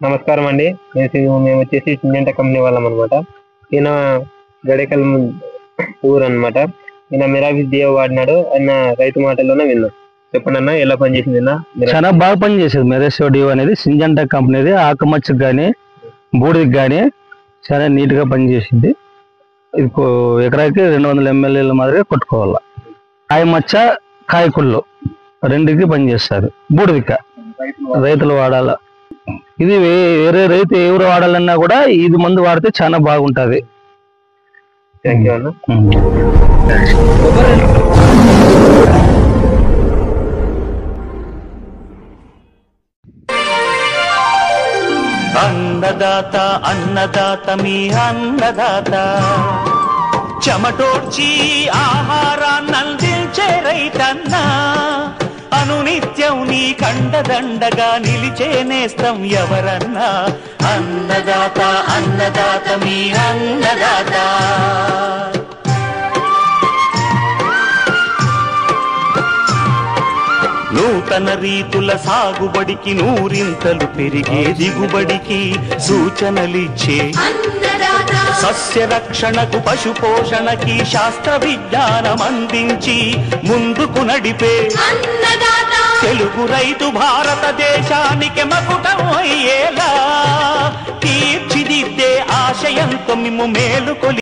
నమస్కారం అండి. మేము వచ్చేసి సింజంటా కంపెనీ వాళ్ళం అనమాట. ఈయన గడేకల్ ఊరు అనమాట. ఈయన మిరావిస్ డియో వాడినాడు అన్న రైతు మాటల్లోనే విన్నాం. చెప్పండి అన్న, ఎలా పనిచేసింది? చాలా బాగా పనిచేసేది మిరావిస్ డియో అనేది. సింజంటా కంపెనీది. ఆకుమచ్చకు కానీ బూడిదికి కానీ చాలా నీట్ గా పనిచేసింది. ఇది ఎకరాకి 200 ml మాదిరిగా కొట్టుకోవాలా. కాయ మచ్చ కాయకుళ్ళు రెండుకి పనిచేస్తారు. బూడిదిక రైతులు వాడాల. ఇది వేరే రైతు ఎవరు వాడాలన్నా కూడా ఇది మందు వాడితే చాలా బాగుంటది. థ్యాంక్ యూ అన్న. అన్నదాత అన్నదాత మీ అన్నదాత, చెమటోడ్చి ఆహారాన్నందించే రైతన్నా, అనునిత్యం నీ కండదండగా నిలిచే నేస్తం ఎవరన్నా. అన్నదాత అన్నదాత మీ అన్నదాత. నూతన రీతుల సాగుబడికి, నూరింతలు పెరిగే దిగుబడికి సూచనలిచ్చే సస్య రక్షణకు, పశు పోషణకి శాస్త్ర విజ్ఞానం అందించి ముందుకు నడిపే తెలుగు రైతు భారతదేశానికి మకుటం అయ్యేలా తీర్చిదిద్దే ఆశయంతో మిమ్ము మేలుకొలి